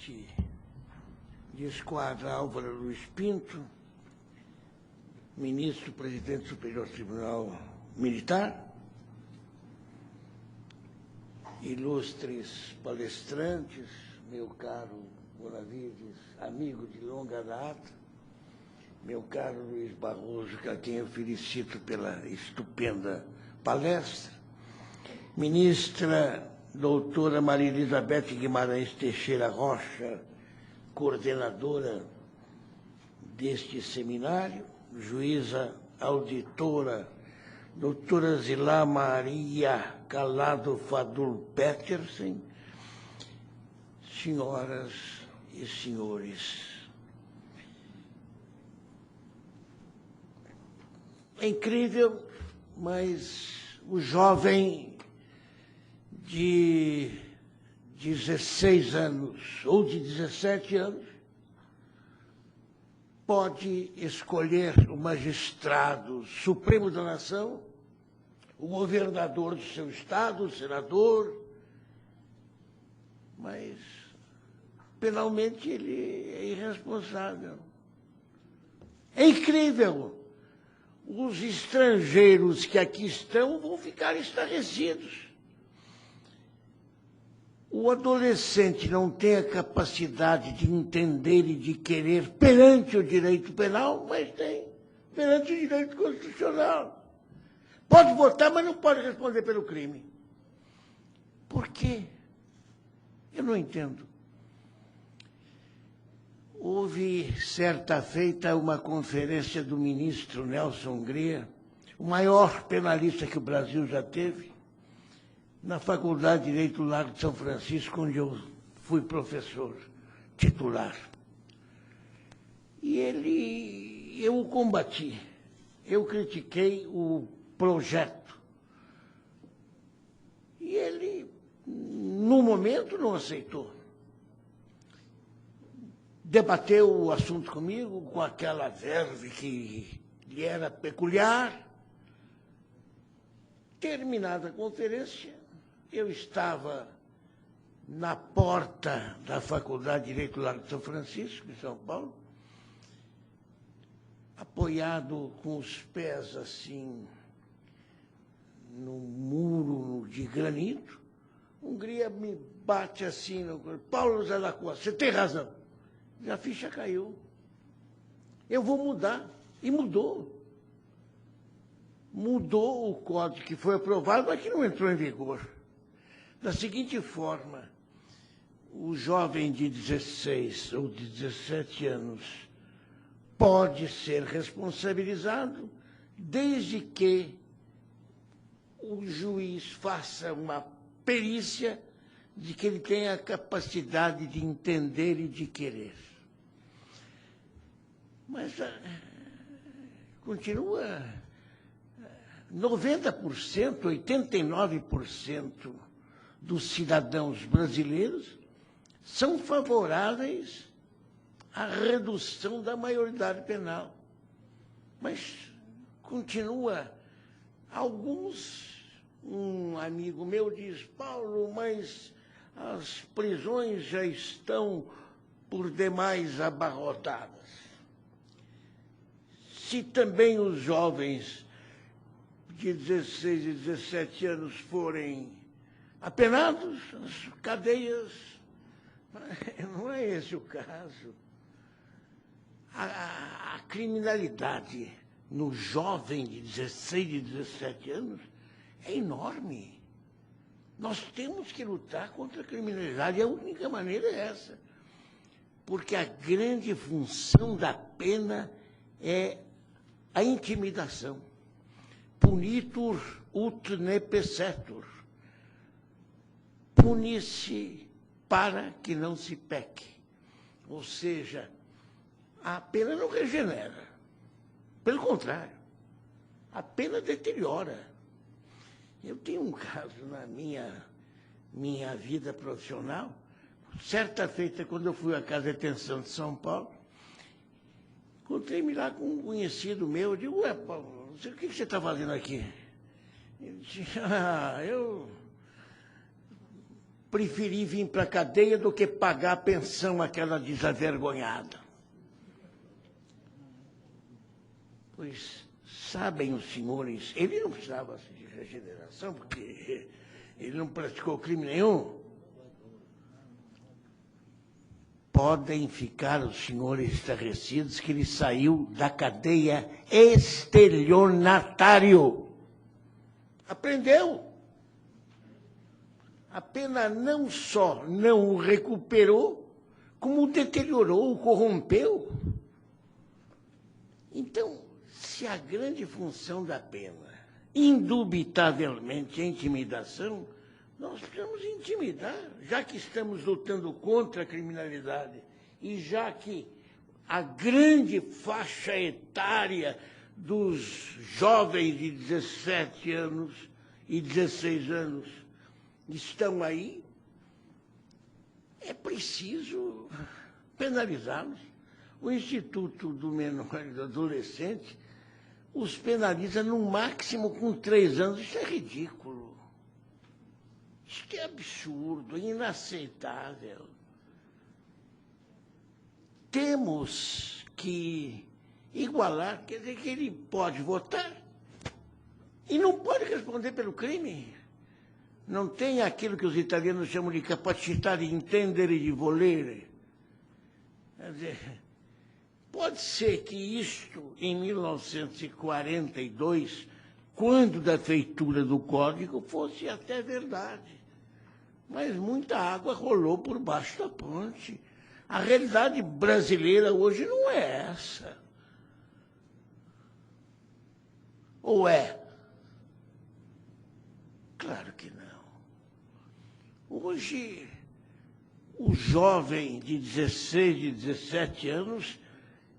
tenente de esquadra Álvaro Luiz Pinto, ministro-presidente do Superior Tribunal Militar, ilustres palestrantes, meu caro Bonavides, amigo de longa data, meu caro Luiz Barroso, a quem eu felicito pela estupenda palestra, ministra doutora Maria Elizabeth Guimarães Teixeira Rocha, coordenadora deste seminário, juíza auditora, doutora Zilá Maria Calado Fadul Petersen, senhoras e senhores. É incrível, mas o jovem de 16 anos ou de 17 anos pode escolher o magistrado supremo da nação, o governador do seu estado, o senador, mas penalmente ele é irresponsável. É incrível. Os estrangeiros que aqui estão vão ficar estarrecidos. O adolescente não tem a capacidade de entender e de querer perante o direito penal, mas tem perante o direito constitucional. Pode votar, mas não pode responder pelo crime. Por quê? Eu não entendo. Houve, certa feita, uma conferência do ministro Nelson Hungria, o maior penalista que o Brasil já teve, na Faculdade de Direito do Largo de São Francisco, onde eu fui professor titular. E eu o combati, eu critiquei o projeto. E ele, no momento, não aceitou. Debateu o assunto comigo com aquela verve que lhe era peculiar. Terminada a conferência, eu estava na porta da Faculdade de Direito do Largo de São Francisco, em São Paulo, apoiado com os pés assim no muro de granito. Hungria me bate assim no corpo. Paulo José da Costa, você tem razão. A ficha caiu. Eu vou mudar. E mudou. Mudou o código que foi aprovado, mas que não entrou em vigor. Da seguinte forma, o jovem de 16 ou de 17 anos pode ser responsabilizado desde que o juiz faça uma perícia de que ele tenha a capacidade de entender e de querer. Mas continua 90%, 89% dos cidadãos brasileiros são favoráveis à redução da maioridade penal. Mas continua alguns. Um amigo meu diz, Paulo, mas as prisões já estão por demais abarrotadas. Se também os jovens de 16 e 17 anos forem apenados, as cadeias, não é esse o caso. A criminalidade no jovem de 16 e 17 anos é enorme. Nós temos que lutar contra a criminalidade, e a única maneira é essa. Porque a grande função da pena é a intimidação. Punitur ut nepecetur. Pune-se para que não se peque. Ou seja, a pena não regenera. Pelo contrário, a pena deteriora. Eu tenho um caso na minha vida profissional. Certa feita, quando eu fui à Casa de Detenção de São Paulo, encontrei-me lá com um conhecido meu. Eu digo, ué, Paulo, o que você está fazendo aqui? Ele disse, eu preferi vir para a cadeia do que pagar a pensão àquela desavergonhada. Pois sabem os senhores, ele não precisava de regeneração, porque ele não praticou crime nenhum. Podem ficar os senhores estarrecidos que ele saiu da cadeia estelionatário. Aprendeu. A pena não só não o recuperou, como o deteriorou, o corrompeu. Então, se a grande função da pena, indubitavelmente, é a intimidação, nós precisamos intimidar, já que estamos lutando contra a criminalidade e já que a grande faixa etária dos jovens de 17 anos e 16 anos estão aí, é preciso penalizá-los. O Instituto do Menor e do Adolescente os penaliza no máximo com 3 anos. Isso é ridículo. Isso é absurdo, inaceitável. Temos que igualar, quer dizer que ele pode votar e não pode responder pelo crime. Não tem aquilo que os italianos chamam de capacità di intendere e di volere. Quer dizer, pode ser que isto, em 1942, quando da feitura do Código, fosse até verdade. Mas muita água rolou por baixo da ponte. A realidade brasileira hoje não é essa. Ou é? Claro que não. Hoje, o jovem de 16, de 17 anos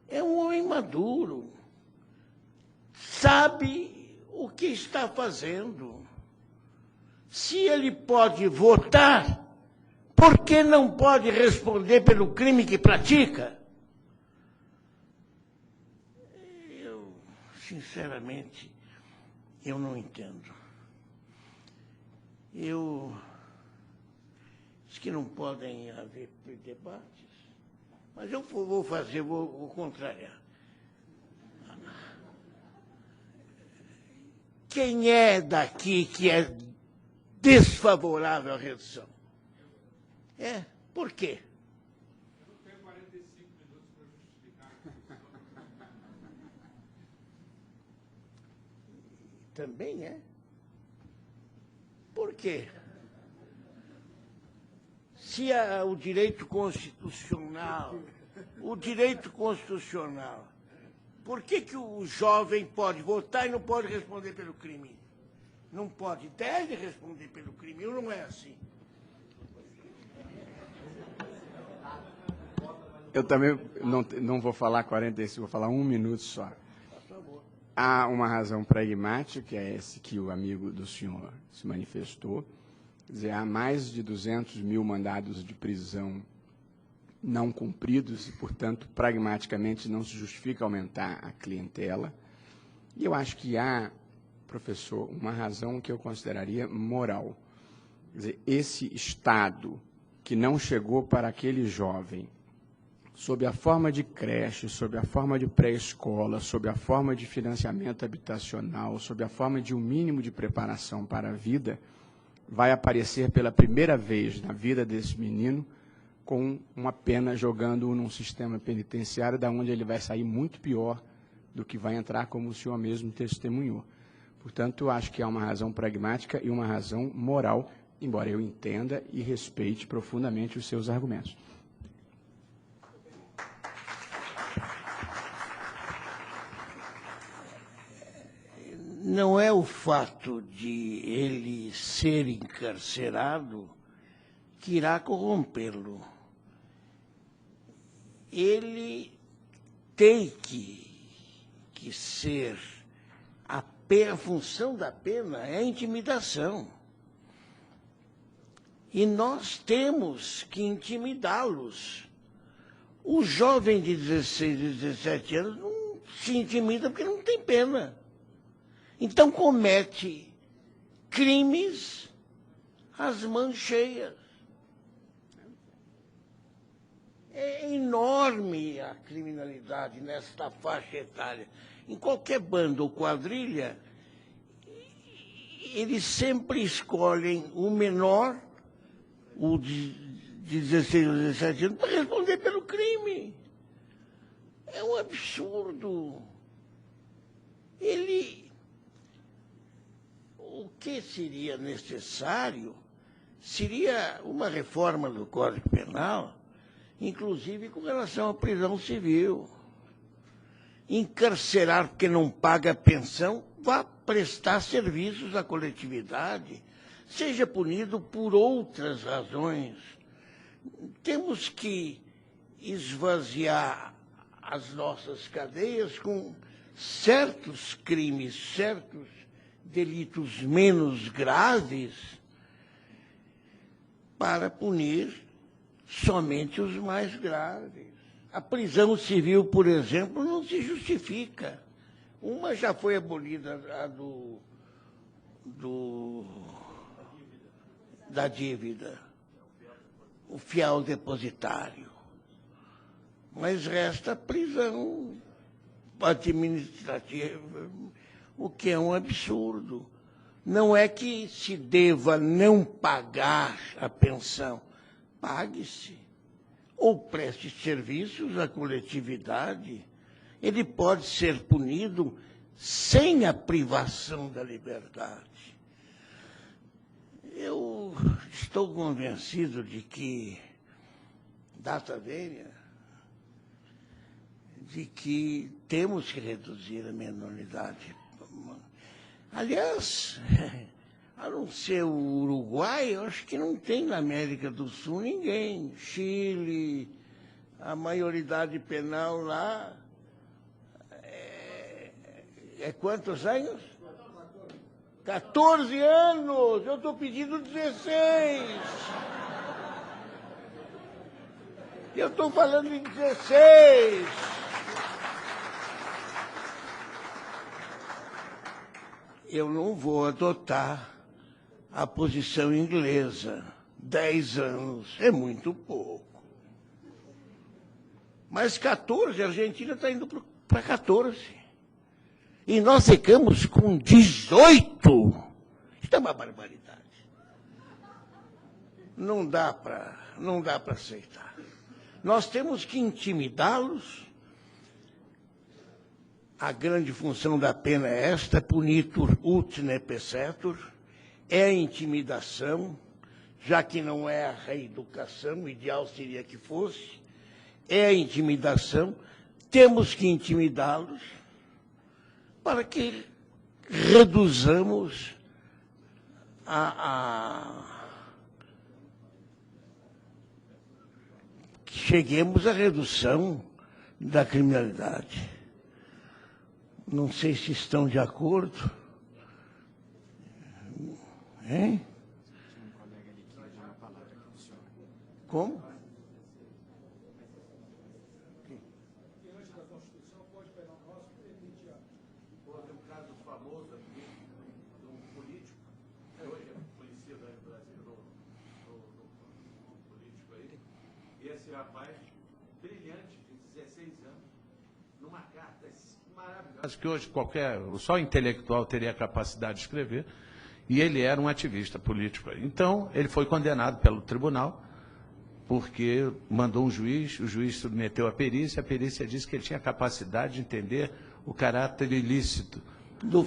é um homem maduro, sabe o que está fazendo. Se ele pode votar, por que não pode responder pelo crime que pratica? Eu, sinceramente, eu não entendo. Diz que não podem haver debates, mas eu vou fazer, vou contrariar. Quem é daqui que é desfavorável à redução? É, por quê? Eu não tenho 45 minutos para justificar. Também é. Por quê? Se o direito constitucional, por que o jovem pode votar e não pode responder pelo crime? Não pode, deve responder pelo crime, ou não é assim? Eu também não vou falar 45, vou falar 1 minuto só. Há uma razão pragmática, que é esse que o amigo do senhor se manifestou. Quer dizer, há mais de 200 mil mandados de prisão não cumpridos e, portanto, pragmaticamente não se justifica aumentar a clientela. E eu acho que há, professor, uma razão que eu consideraria moral. Quer dizer, esse Estado que não chegou para aquele jovem sob a forma de creche, sob a forma de pré-escola, sob a forma de financiamento habitacional, sob a forma de um mínimo de preparação para a vida, vai aparecer pela primeira vez na vida desse menino com uma pena jogando-o num sistema penitenciário, da onde ele vai sair muito pior do que vai entrar, como o senhor mesmo testemunhou. Portanto, acho que há uma razão pragmática e uma razão moral, embora eu entenda e respeite profundamente os seus argumentos. Não é o fato de ele ser encarcerado que irá corrompê-lo. Ele tem que ser... A função da pena é a intimidação. E nós temos que intimidá-los. O jovem de 16 e 17 anos não se intimida porque não tem pena. Então comete crimes às mãos cheias. É enorme a criminalidade nesta faixa etária. Em qualquer banda ou quadrilha, eles sempre escolhem o menor, o de 16 ou 17 anos, para responder pelo crime. É um absurdo. O que seria necessário seria uma reforma do Código Penal, inclusive com relação à prisão civil. Encarcerar porque não paga pensão, vá prestar serviços à coletividade, seja punido por outras razões. Temos que esvaziar as nossas cadeias com certos crimes, certos delitos menos graves, para punir somente os mais graves. A prisão civil, por exemplo, não se justifica. Uma já foi abolida, a da dívida, o fiel depositário. Mas resta a prisão administrativa, o que é um absurdo. Não é que se deva não pagar a pensão, pague-se. Ou preste serviços à coletividade, ele pode ser punido sem a privação da liberdade. Eu estou convencido de que, data venha, de que temos que reduzir a menoridade. Aliás, a não ser o Uruguai, eu acho que não tem na América do Sul ninguém. Chile, a maioridade penal lá é quantos anos? 14 anos! Eu estou pedindo 16! Eu estou falando em 16! Eu não vou adotar a posição inglesa. 10 anos é muito pouco. Mas 14, a Argentina está indo para 14. E nós ficamos com 18. Isso é uma barbaridade. Não dá para aceitar. Nós temos que intimidá-los. A grande função da pena é esta, punitur ut ne pessetur, é a intimidação, já que não é a reeducação, o ideal seria que fosse, é a intimidação, temos que intimidá-los para que reduzamos que cheguemos à redução da criminalidade. Não sei se estão de acordo. Hein? Como? Diante da Constituição, pode pegar o nosso permitir a... Houve um caso famoso aqui de um político, que hoje é conhecido aí no Brasil, no político aí, e esse rapaz, brilhante, de 16 anos, numa carta maravilhosa, que hoje só intelectual teria a capacidade de escrever, e ele era um ativista político. Então, ele foi condenado pelo tribunal, porque mandou um juiz, o juiz submeteu a perícia disse que ele tinha capacidade de entender o caráter ilícito Do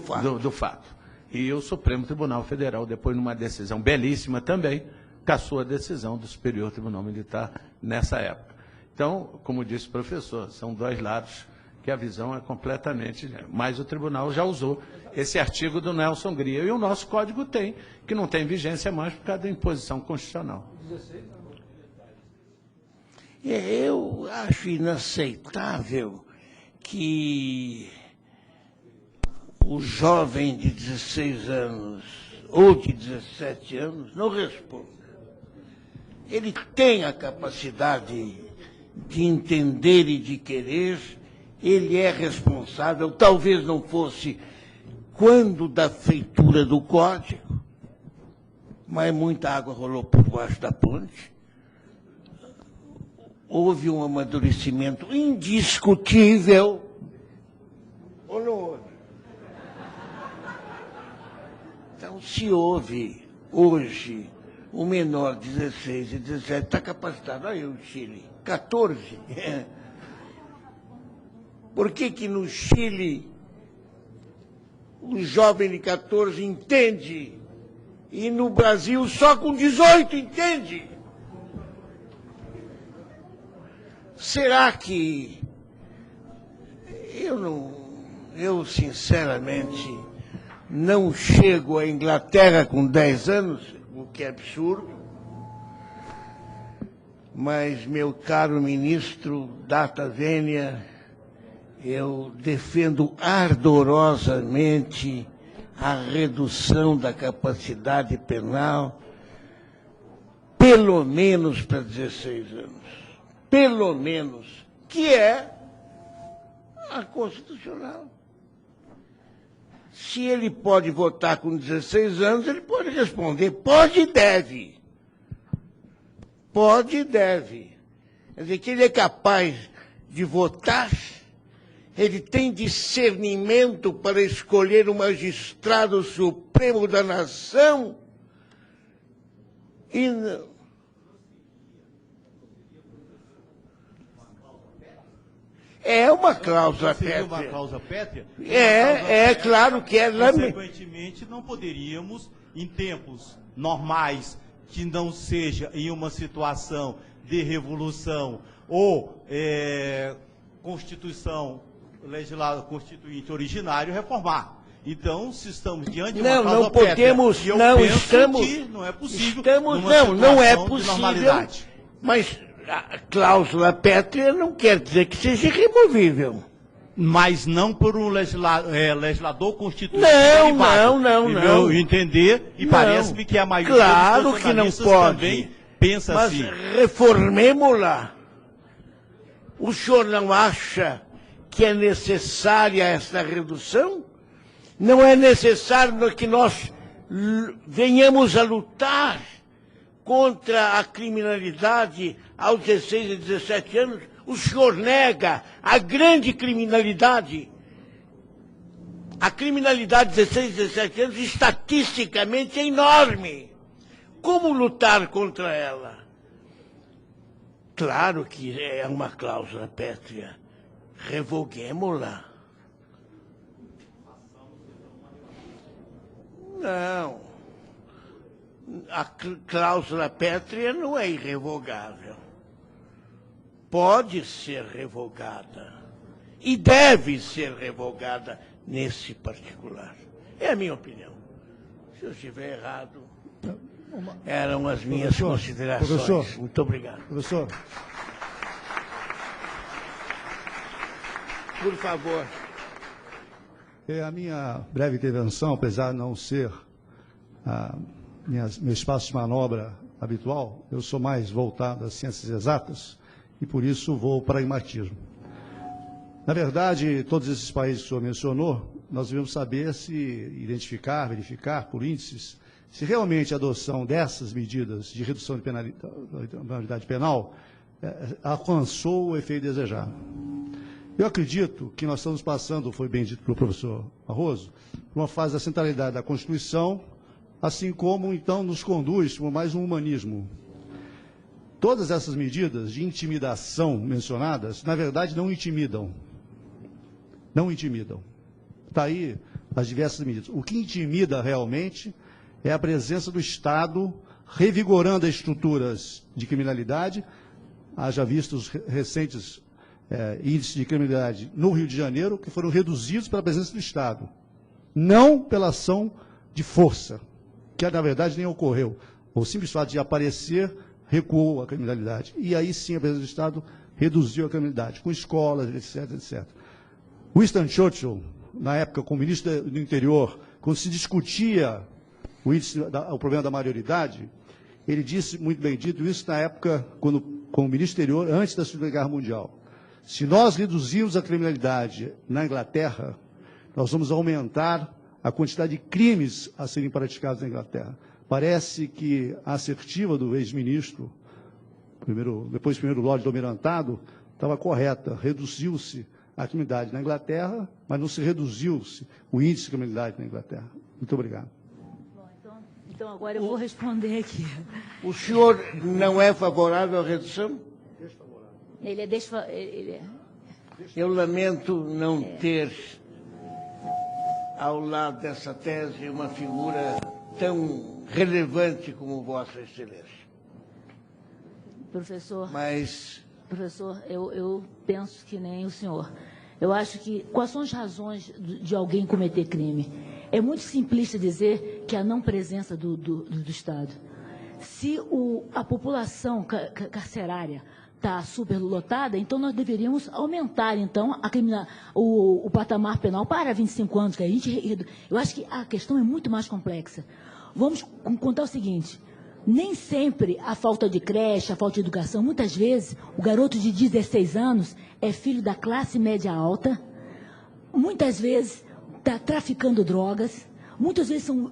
fato. E o Supremo Tribunal Federal, depois, numa decisão belíssima também, cassou a decisão do Superior Tribunal Militar nessa época. Então, como disse o professor, são dois lados que a visão é completamente... Mas o tribunal já usou esse artigo do Nelson Gria. E o nosso código tem, que não tem vigência mais por causa da imposição constitucional. Eu acho inaceitável que o jovem de 16 anos ou de 17 anos não responda. Ele tem a capacidade de entender e de querer, ele é responsável, talvez não fosse quando da feitura do código, mas muita água rolou por baixo da ponte. houve um amadurecimento indiscutível. Ou não houve? Então, se houve hoje o menor 16 e 17 está capacitado, aí o Chile, 14. Por que no Chile o jovem de 14 entende e no Brasil só com 18 entende? Será que eu sinceramente não chego à Inglaterra com 10 anos, o que é absurdo, mas, meu caro ministro Data Vênia, eu defendo ardorosamente a redução da capacidade penal, pelo menos para 16 anos. Pelo menos, que é a constitucional. Se ele pode votar com 16 anos, ele pode responder, pode e deve. Pode e deve. Quer dizer, que ele é capaz de votar, ele tem discernimento para escolher o magistrado supremo da nação e não. É uma cláusula pétrea. Uma cláusula pétrea? Claro que é. Consequentemente, não poderíamos, em tempos normais, que não seja em uma situação de revolução ou constituinte originário, reformar. Então, se estamos diante de uma cláusula pétrea, não é possível. Não é possível. Mas a cláusula pétrea não quer dizer que seja irremovível. Mas não por um legislador constituinte. Não. Eu entender, e parece-me que a maioria claro dos que não pode. Também pensa mas assim. Reformemo-la. O senhor não acha que é necessária essa redução? Não é necessário que nós venhamos a lutar contra a criminalidade aos 16 e 17 anos? O senhor nega a grande criminalidade. A criminalidade de 16 e 17 anos, estatisticamente, é enorme. Como lutar contra ela? Claro que é uma cláusula pétrea. Revoguemo-la. Não. A cláusula pétrea não é irrevogável. Pode ser revogada. E deve ser revogada nesse particular. É a minha opinião. Se eu estiver errado, eram as minhas considerações. Professor, muito obrigado. Professor. Por favor. A minha breve intervenção, apesar de não ser meu espaço de manobra habitual, eu sou mais voltado às ciências exatas e, por isso, vou ao pragmatismo. Na verdade, todos esses países que o senhor mencionou, nós devemos saber se identificar, verificar por índices, se realmente a adoção dessas medidas de redução de penalidade penal alcançou o efeito desejado. Eu acredito que nós estamos passando, foi bem dito pelo professor Barroso, por uma fase da centralidade da Constituição, assim como, então, nos conduz por mais um humanismo. Todas essas medidas de intimidação mencionadas, na verdade, não intimidam. Não intimidam. Está aí as diversas medidas. O que intimida realmente é a presença do Estado revigorando as estruturas de criminalidade. Haja visto os recentes índices de criminalidade no Rio de Janeiro, que foram reduzidos pela presença do Estado. Não pela ação de força, que na verdade nem ocorreu. O simples fato de aparecer recuou a criminalidade. E aí sim a presença do Estado reduziu a criminalidade, com escolas, etc, etc. Winston Churchill, na época, como ministro do Interior, quando se discutia o problema da maioridade, ele disse, muito bem dito, isso na época, como ministro do Interior, antes da Segunda Guerra Mundial. Se nós reduzirmos a criminalidade na Inglaterra, nós vamos aumentar a quantidade de crimes a serem praticados na Inglaterra. Parece que a assertiva do ex-ministro depois do primeiro lote do almirantado, estava correta, reduziu-se a criminalidade na Inglaterra, mas não se reduziu-se o índice de criminalidade na Inglaterra. Muito obrigado. Bom, então agora eu vou responder aqui. O senhor não é favorável à redução? Ele é Eu lamento não ter, ao lado dessa tese, uma figura tão relevante como Vossa Excelência. Professor, Mas professor, eu penso que nem o senhor. Eu acho que, quais são as razões de alguém cometer crime? É muito simplista dizer que a não presença do Estado. Se a população carcerária está superlotada, então nós deveríamos aumentar, então, o patamar penal para 25 anos. Eu acho que a questão é muito mais complexa. Vamos contar o seguinte: nem sempre a falta de creche, a falta de educação, muitas vezes o garoto de 16 anos é filho da classe média alta, muitas vezes está traficando drogas, muitas vezes são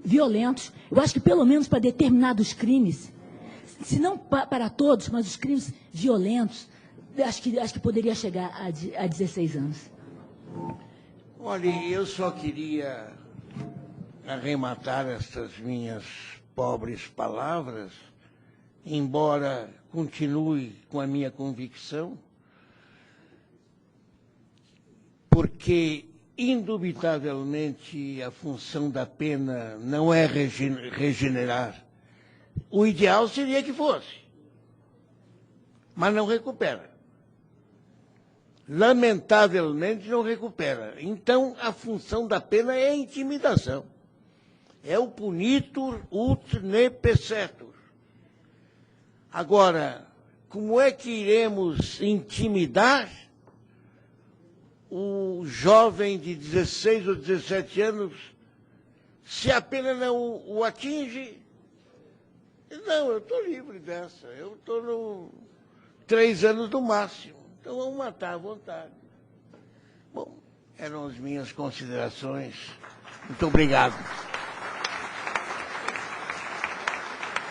violentos. Eu acho que pelo menos para determinados crimes, se não para todos, mas os crimes violentos, acho que poderia chegar a 16 anos. olha, eu só queria arrematar estas minhas pobres palavras, embora continue com a minha convicção, porque, indubitavelmente, a função da pena não é regenerar. O ideal seria que fosse, mas não recupera. Lamentavelmente, não recupera. Então, a função da pena é a intimidação. É o punitur ut ne pessetur. Agora, como é que iremos intimidar o jovem de 16 ou 17 anos se a pena não o atinge? Não, eu estou livre dessa. Eu estou no 3 anos no máximo. Então vamos matar à vontade. Bom, eram as minhas considerações. Muito obrigado.